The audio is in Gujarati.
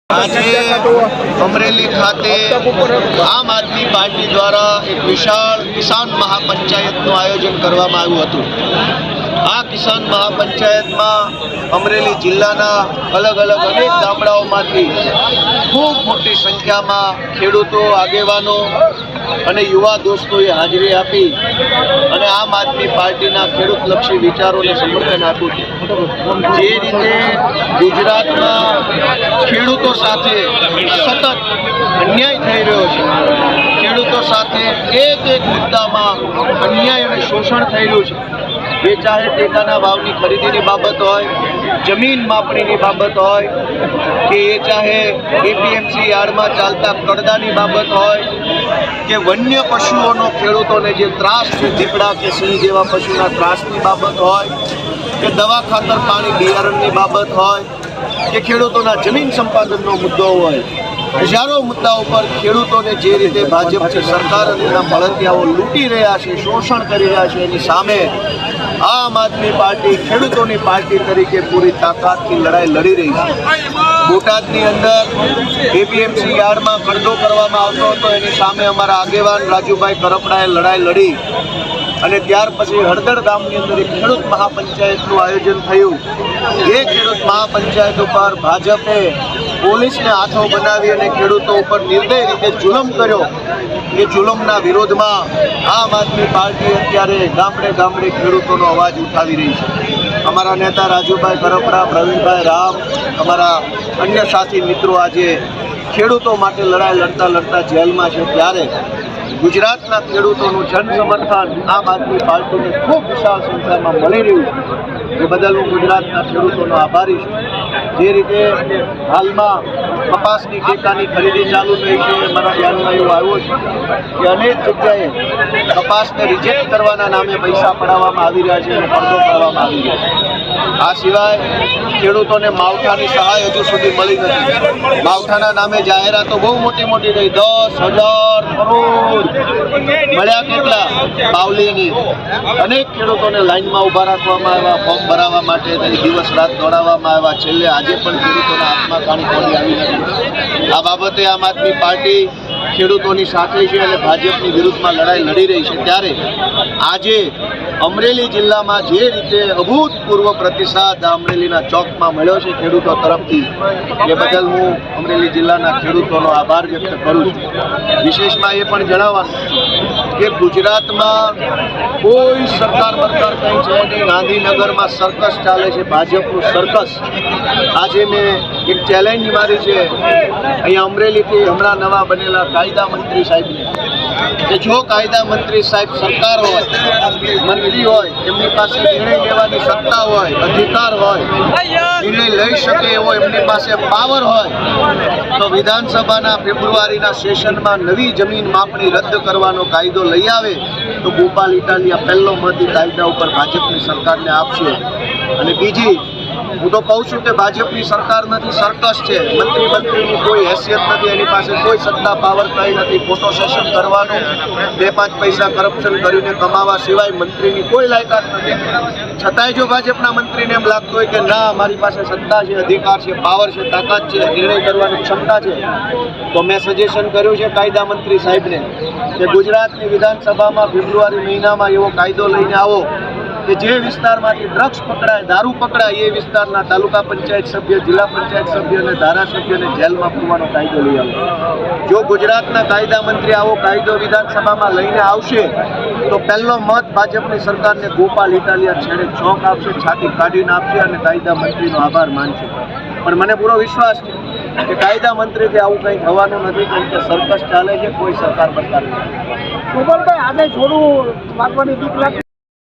આજે અમરેલી ખાતે આમ આદમી પાર્ટી દ્વારા એક વિશાળ કિસાન મહાપંચાયતનું આયોજન કરવામાં આવ્યું હતું। આ કિસાન મહાપંચાયતમાં અમરેલી જિલ્લાના અલગ અલગ અનેક ગામડાઓમાંથી ખૂબ મોટી સંખ્યામાં ખેડૂતો, આગેવાનો અને યુવા દોસ્તોએ હાજરી આપી અને આમ આદમી પાર્ટીના ખેડૂતલક્ષી વિચારોને સમર્થન આપ્યું છે। જે રીતે ગુજરાતમાં ખેડૂતો સાથે સતત અન્યાય થઈ રહ્યો છે, ખેડૂતો સાથે એક મુદ્દામાં અન્યાય અને શોષણ થઈ રહ્યું છે, એ ચાહે ટેકાના ભાવની ખરીદીની બાબત હોય, જમીન માપણીની બાબત હોય, કે એ ચાહે એપીએમસી યાર્ડમાં ચાલતા કડદાની બાબત હોય, કે વન્ય પશુઓનો ખેડૂતોને જે ત્રાસ છે, દીપડા કે સિંહ જેવા પશુના ત્રાસની બાબત હોય, કે દવા, ખાતર, પાણી, બિયારણની બાબત હોય, કે ખેડૂતોના જમીન સંપાદનનો મુદ્દો હોય, હજારો મુદ્દાઓ પર ખેડૂતોને જે રીતે ભાજપ છે સરકાર અને એના મળતિયાઓ લૂંટી રહ્યા છે, શોષણ કરી રહ્યા છે, એની સામે આમ આદમી પાર્ટી ખેડૂતોની પાર્ટી તરીકે પૂરી તાકાતથી લડાઈ લડી રહી છે। બોટાદની અંદર એપીએમસી યાર્ડમાં કડદો કરવામાં આવતો હતો, એની સામે અમારા આગેવાન રાજુભાઈ કરપડાએ લડાઈ લડી અને ત્યાર પછી હળદર ગામની અંદર એક ખેડૂત મહાપંચાયતનું આયોજન થયું। એ ખેડૂત મહાપંચાયત ઉપર ભાજપે પોલીસને હાથો બનાવી અને ખેડૂતો ઉપર નિર્દય રીતે જુલમ કર્યો। એ જુલમના વિરોધમાં આમ આદમી પાર્ટી અત્યારે ગામડે ગામડે ખેડૂતોનો અવાજ ઉઠાવી રહી છે। અમારા નેતા રાજુભાઈ કરપડા, પ્રવીણભાઈ રામ, અમારા અન્ય સાથી મિત્રો આજે ખેડૂતો માટે લડાઈ લડતા લડતા જેલમાં છે, ત્યારે ગુજરાતના ખેડૂતોનું જન સમર્થન આમ આદમી પાર્ટીને ખૂબ વિશાળ સંખ્યામાં મળી રહ્યું છે। એ બદલ હું ગુજરાતના ખેડૂતોનો આભારી છું। જે રીતે હાલમાં કપાસની ટેકાની ખરીદી ચાલુ થઈ છે, મારા ધ્યાનમાં એવું આવ્યું છે કે અનેક જગ્યાએ કપાસને રિજેક્ટ કરવાના નામે પૈસા પડાવવામાં આવી રહ્યા છે અને પડદો કરવામાં આવી રહ્યો છે। આ સિવાય ખેડૂતોને માવઠાની સહાય હજુ સુધી મળી નથી। માવઠાના નામે જાહેરાતો બહુ મોટી મોટી થઈ, 10,000 કરોડ મળ્યા, કેટલા બાવલીની। અનેક ખેડૂતોને લાઇનમાં ઊભા રાખવામાં આવ્યા, ફોર્મ ભરાવવા માટે દિવસ રાત દોડાવવામાં આવ્યા, છેલ્લે આજે પણ ખેડૂતોના હાથમાં કાણી કોડી આવી નથી। આ બાબતે આમ આદમી પાર્ટી ખેડૂતોની સાથે છે અને ભાજપની વિરુદ્ધમાં લડાઈ લડી રહી છે। ત્યારે આજે અમરેલી જિલ્લામાં જે રીતે અભૂતપૂર્વ પ્રતિસાદ અમરેલીના ચોકમાં મળ્યો છે ખેડૂતો તરફથી, એ બદલ હું અમરેલી જિલ્લાના ખેડૂતોનો આભાર વ્યક્ત કરું છું। વિશેષમાં એ પણ જણાવવાનું કે ગુજરાતમાં કોઈ સરકાર બરકાર કંઈ છે નહીં, ગાંધીનગરમાં સર્કસ ચાલે છે, ભાજપનું સર્કસ। આજે મેં એક ચેલેન્જ મારી છે અહીંયા અમરેલીથી હમણાં નવા બનેલા કાયદા મંત્રી સાહેબને, કે જો કાયદા મંત્રી સાહેબ સરકાર હોય, મંત્રી હોય, એમની પાસે નિર્ણય લેવાની સત્તા હોય, અધિકાર હોય, નિર્ણય લઈ શકે એવો એમની પાસે પાવર હોય, તો વિધાનસભાના ફેબ્રુઆરીના સેશનમાં નવી જમીન માપણી રદ કરવાનો કાયદો લઈ આવે તો ગોપાલ ઇટાલિયા પહેલો મત કાયદા ઉપર ભાજપની સરકારને આપશે। અને બીજી, હું તો કહું છું કે ભાજપની સરકાર નથી, સર્કસ છે। મંત્રીની કોઈ હેસિયત નથી, એની પાસે કોઈ સત્તા પાવર કંઈ નથી, ફોટો સેશન કરવાનું, 2-5 પૈસા કરપ્શન કરીને કમાવા સિવાય મંત્રીની કોઈ લાયકાત નથી। છતાંય જો ભાજપના મંત્રીને એમ લાગતું હોય કે ના, મારી પાસે સત્તા છે, અધિકાર છે, પાવર છે, તાકાત છે, નિર્ણય કરવાની ક્ષમતા છે, તો મેં સજેશન કર્યું છે કાયદા મંત્રી સાહેબને કે ગુજરાતની વિધાનસભામાં ફેબ્રુઆરી મહિનામાં એવો કાયદો લઈને આવો કે જે વિસ્તારમાંથી ડ્રગ્સ પકડાય, દારૂ પકડાય, એ વિસ્તારના તાલુકા પંચાયત સભ્ય, જિલ્લા પંચાયત સભ્ય અને ધારાસભ્યને જેલમાં પૂરવાનો કાયદો લઈ આવે। જો ગુજરાતના કાયદા મંત્રી આવો કાયદો વિધાનસભામાં લઈને આવશે તો પહેલો મત ભાજપની સરકારને ગોપાલ ઇટાલિયા છેડે ચોક આપશે, છાતી કાઢીને આપશે અને કાયદા મંત્રીનો આભાર માનશે। પણ મને પૂરો વિશ્વાસ છે કે કાયદા મંત્રીથી આવું કંઈ થવાનું નથી, કેમ કે સર્કસ ચાલે છે, કોઈ સરકાર બરકાર નથી। ગોપાલભાઈ, આજે છોડું માગવાની બીક લાગતી